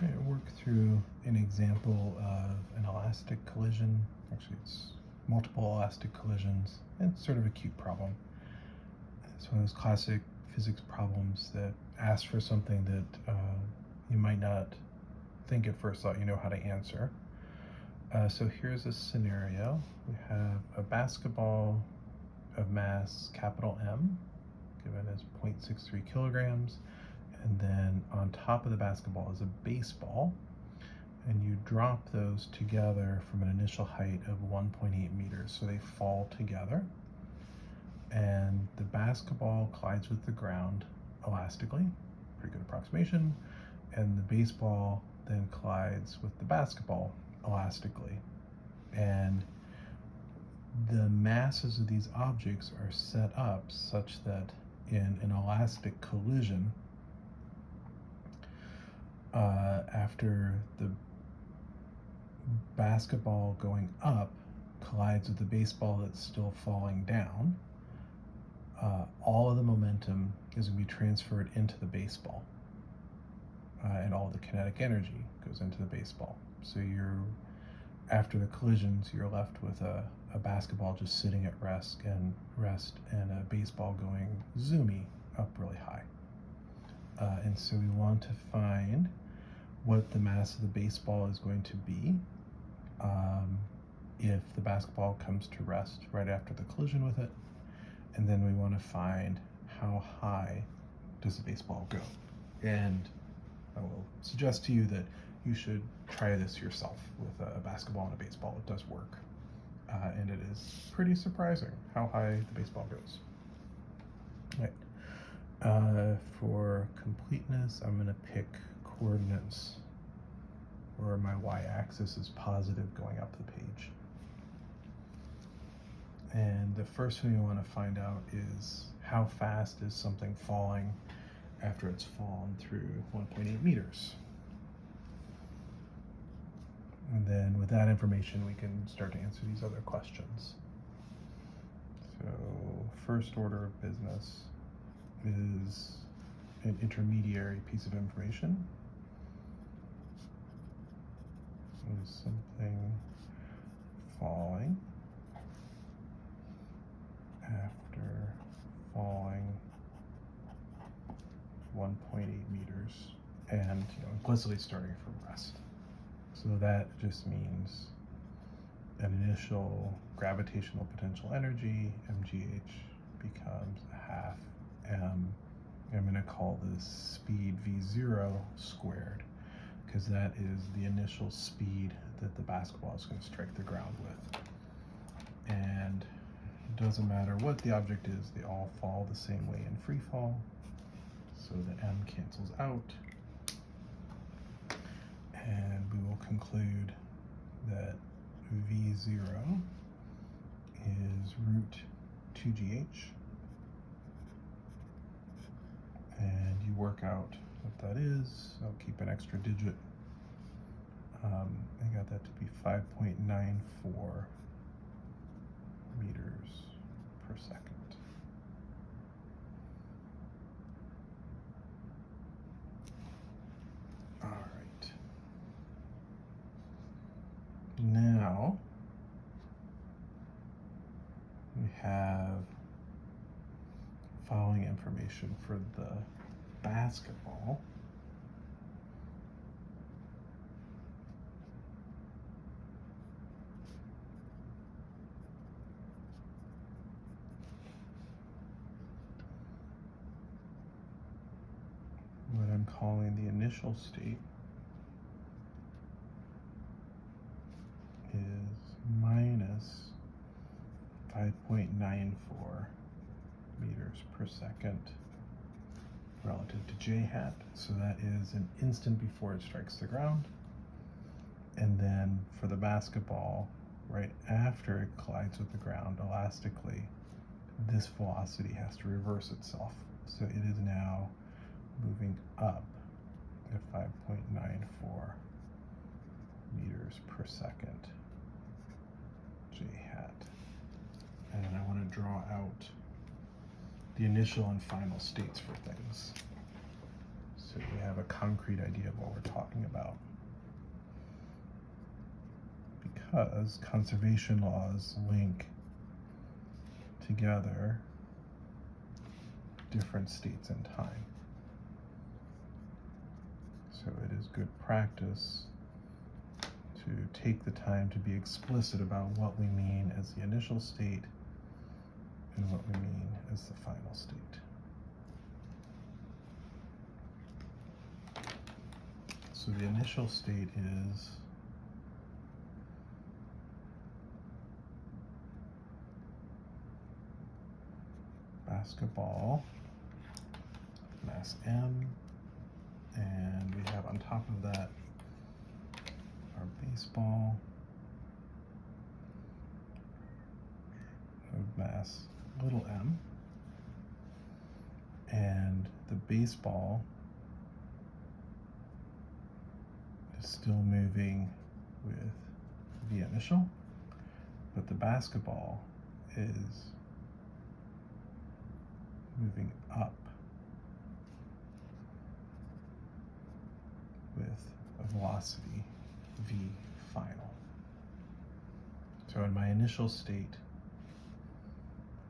going to work through an example of an elastic collision. Actually, it's multiple elastic collisions. It's sort of a cute problem. It's one of those classic physics problems that asks for something that you might not think at first thought you know how to answer. So here's a scenario. We have a basketball of mass capital M, given as 0.63 kilograms, and then on top of the basketball is a baseball, and you drop those together from an initial height of 1.8 meters, so they fall together, and the basketball collides with the ground elastically, pretty good approximation, and the baseball then collides with the basketball elastically, and the masses of these objects are set up such that in an elastic collision, after the basketball going up collides with the baseball that's still falling down, all of the momentum is going to be transferred into the baseball, and all the kinetic energy goes into the baseball. So after the collisions, you're left with a basketball just sitting at rest and a baseball going zoomy up really high. And so we want to find what the mass of the baseball is going to be if the basketball comes to rest right after the collision with it. And then we want to find how high does the baseball go. And I will suggest to you that you should try this yourself with a basketball and a baseball. It does work. And it is pretty surprising how high the baseball goes. Right. For completeness, I'm going to pick coordinates where my y-axis is positive going up the page. And the first thing we want to find out is how fast is something falling after it's fallen through 1.8 meters. And then with that information, we can start to answer these other questions. So first order of business is an intermediary piece of information. Is something falling after falling 1.8 meters and implicitly starting from rest. So that just means an initial gravitational potential energy, mgh, becomes a half m. I'm going to call this speed v0 squared, because that is the initial speed that the basketball is going to strike the ground with. And it doesn't matter what the object is, they all fall the same way in free fall, so the m cancels out. And we will conclude that v0 is root 2gh, and you work out what that is. I'll keep an extra digit. I got that to be 5.94 meters per second. All right. Now we have following information for the basketball. What I'm calling the initial state is minus 5.94 meters per second relative to j hat. So that is an instant before it strikes the ground. And then for the basketball, right after it collides with the ground elastically, this velocity has to reverse itself. So it is now moving up at 5.94 meters per second j hat. And I want to draw out the initial and final states for things. So we have have a concrete idea of what we're talking about. Because conservation laws link together different states in time. So it is good practice to take the time to be explicit about what we mean as the initial state and what we mean as the final state. So the initial state is basketball, mass M, and we have on top of that our baseball of mass little m, and the baseball is still moving with the initial, but the basketball is moving up with a velocity v final. So in my initial state,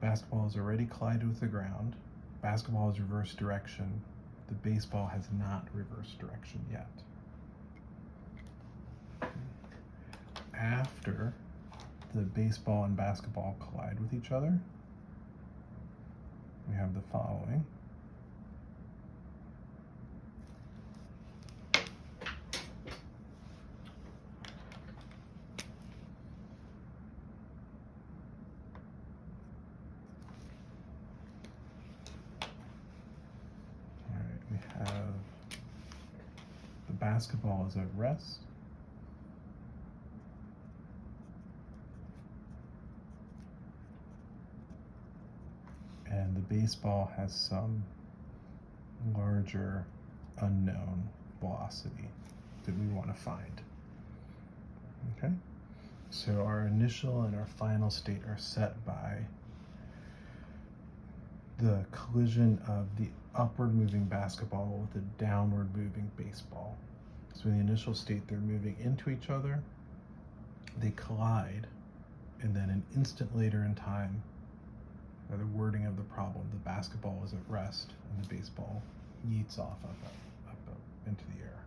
basketball has already collided with the ground. Basketball is reverse direction. The baseball has not reversed direction yet. After the baseball and basketball collide with each other, we have the following. All right, we have the basketball is at rest. And the baseball has some larger unknown velocity that we want to find. Okay, so our initial and our final state are set by the collision of the upward moving basketball with the downward moving baseball. So in the initial state, they're moving into each other, they collide, and then an instant later in time, by the wording of the problem, the basketball is at rest and the baseball yeets off up into the air.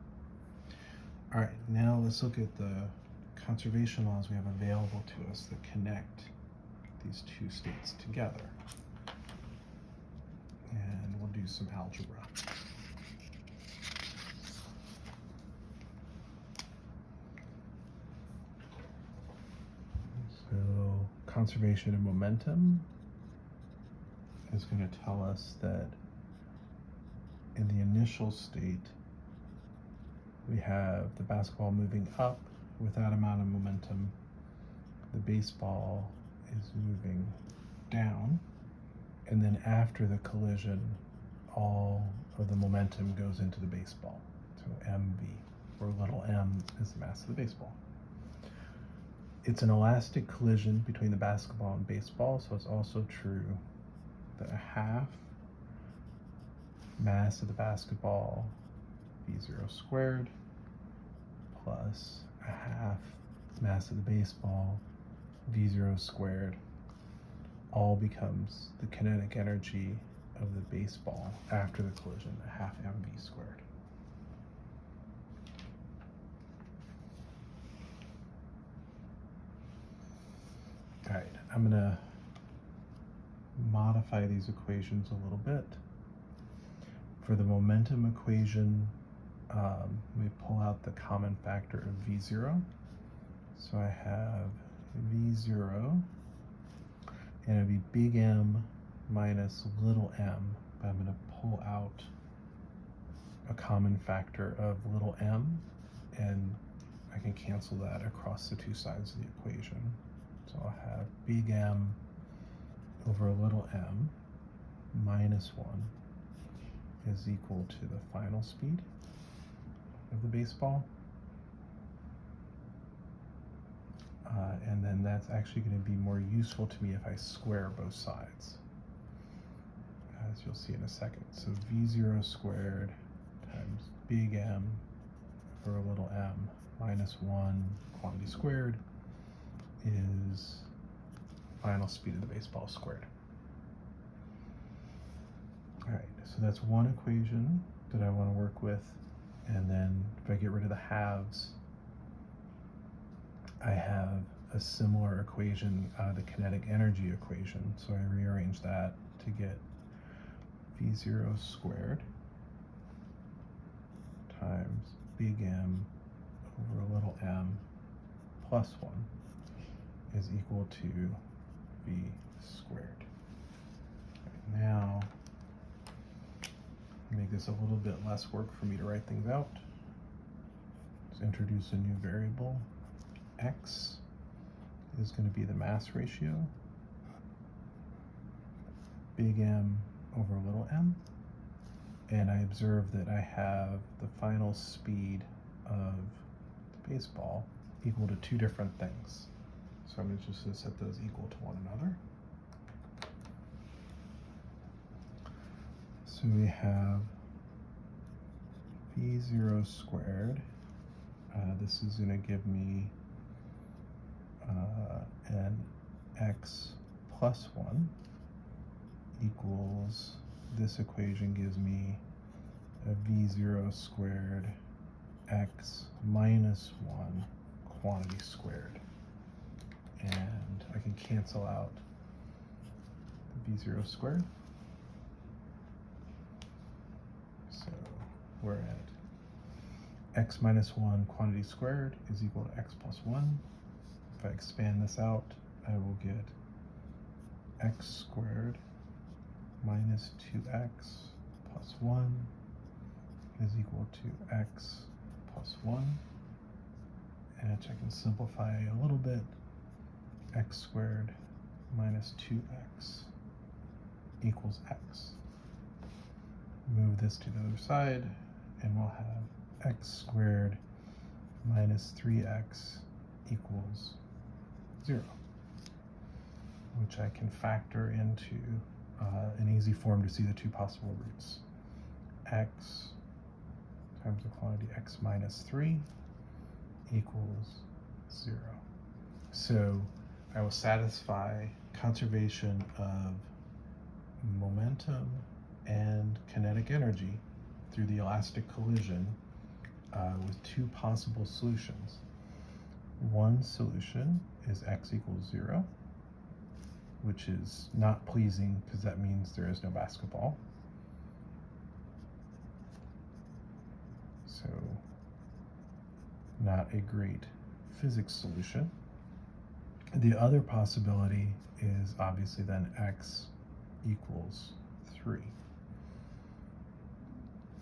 All right, now let's look at the conservation laws we have available to us that connect these two states together. And we'll do some algebra. So conservation of momentum is going to tell us that in the initial state, we have the basketball moving up with that amount of momentum. The baseball is moving down. And then after the collision, all of the momentum goes into the baseball. So mv, where little m is the mass of the baseball. It's an elastic collision between the basketball and baseball, so it's also true that a half mass of the basketball, v0 squared, plus a half mass of the baseball, v0 squared, all becomes the kinetic energy of the baseball after the collision, a half mv squared. All right, I'm gonna modify these equations a little bit. For the momentum equation, we pull out the common factor of v0. So I have v0, and it'd be big M minus little m, but I'm going to pull out a common factor of little m, and I can cancel that across the two sides of the equation. So I'll have big M over little m minus 1 is equal to the final speed of the baseball. And then that's actually going to be more useful to me if I square both sides, as you'll see in a second. So v0 squared times big M over little m minus 1 quantity squared is final speed of the baseball squared. All right, so that's one equation that I want to work with. And then if I get rid of the halves, I have a similar equation out of the kinetic energy equation. So I rearrange that to get V0 squared times big M over little m plus 1 is equal to V squared. Right, now, make this a little bit less work for me to write things out. Let's introduce a new variable. X is going to be the mass ratio, big M over little m, and I observe that I have the final speed of the baseball equal to two different things. So I'm just going to set those equal to one another. So we have V0 squared. This is going to give me an x plus 1 equals, this equation gives me a V0 squared x minus 1 quantity squared. And I can cancel out the V0 squared. So we're at x minus 1 quantity squared is equal to x plus 1. If I expand this out, I will get x squared minus 2x plus 1 is equal to x plus 1. And I can simplify a little bit. X squared minus 2x equals x. Move this to the other side, and we'll have x squared minus 3x equals 0, which I can factor into an easy form to see the two possible roots. X times the quantity x minus 3 equals 0. So I will satisfy conservation of momentum and kinetic energy through the elastic collision with two possible solutions. One solution is x equals 0, which is not pleasing because that means there is no basketball. So not a great physics solution. The other possibility is obviously then x equals 3.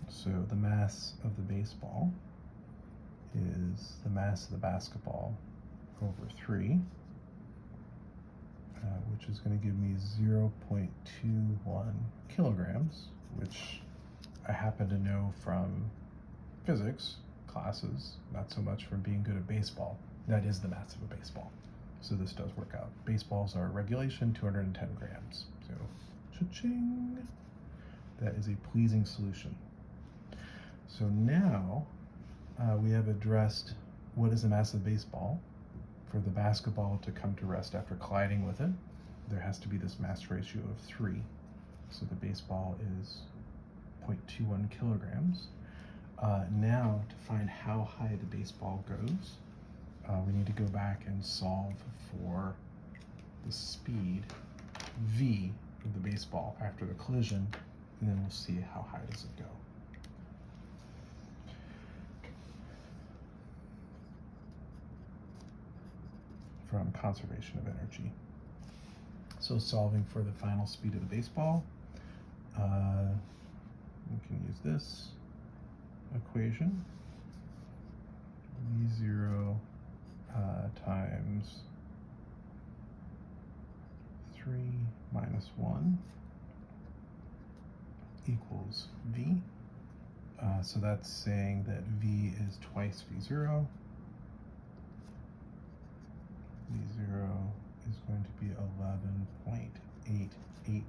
So the mass of the baseball is the mass of the basketball over 3, which is going to give me 0.21 kilograms, which I happen to know from physics classes, not so much from being good at baseball. That is the mass of a baseball. So this does work out. Baseballs are regulation 210 grams. So, cha-ching! That is a pleasing solution. So now we have addressed what is the mass of the baseball. For the basketball to come to rest after colliding with it, there has to be this mass ratio of 3. So the baseball is 0.21 kilograms. Now to find how high the baseball goes, we need to go back and solve for the speed v of the baseball after the collision, and then we'll see how high does it go. From conservation of energy. So solving for the final speed of the baseball, we can use this equation, V0 times 3 minus 1 equals V. So that's saying that V is twice V0. V0 is going to be 11.88.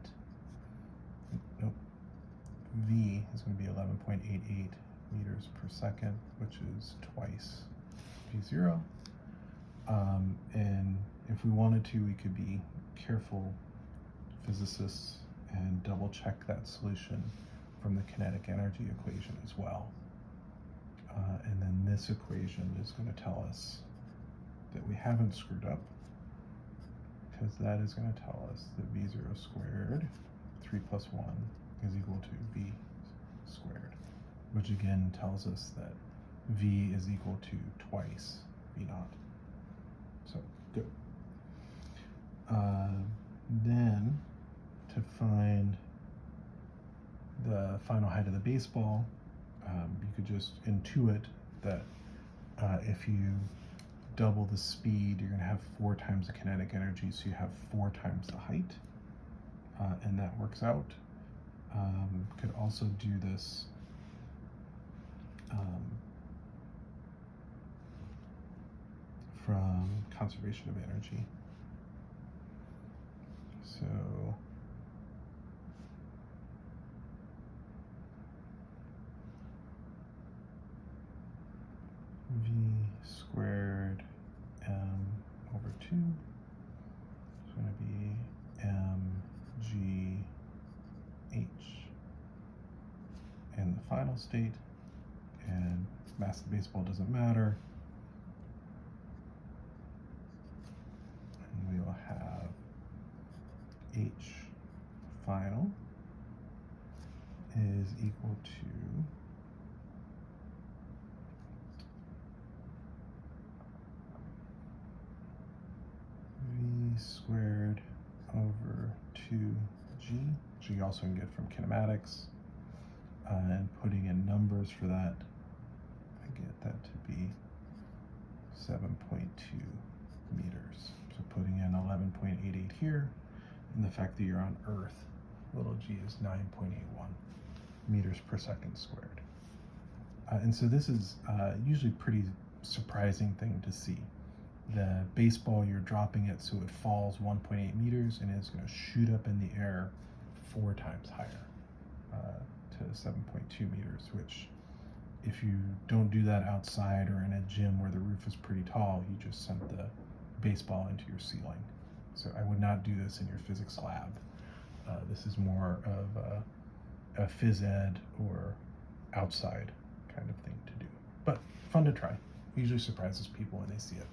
Nope. V is going to be 11.88 meters per second, which is twice v0. And if we wanted to, we could be careful physicists and double check that solution from the kinetic energy equation as well. And then this equation is going to tell us that we haven't screwed up, because that is going to tell us that v0 squared, 3 plus 1, is equal to v squared, which again tells us that v is equal to twice v naught. So, good. Then, to find the final height of the baseball, you could just intuit that if you double the speed, you're going to have 4 times the kinetic energy, so you have 4 times the height, and that works out. Could also do this from conservation of energy. So v squared m over 2 is going to be mg h in the final state, and mass of the baseball doesn't matter. And we will have h final is equal to v squared over 2g, which you also can get from kinematics. And putting in numbers for that, I get that to be 7.2 meters. So putting in 11.88 here, and the fact that you're on Earth, little g is 9.81 meters per second squared. And so this is usually a pretty surprising thing to see. The baseball, you're dropping it so it falls 1.8 meters, and it's going to shoot up in the air 4 times higher to 7.2 meters, which if you don't do that outside or in a gym where the roof is pretty tall, you just sent the baseball into your ceiling. So I would not do this in your physics lab. This is more of a phys ed or outside kind of thing to do, but fun to try. Usually surprises people when they see it.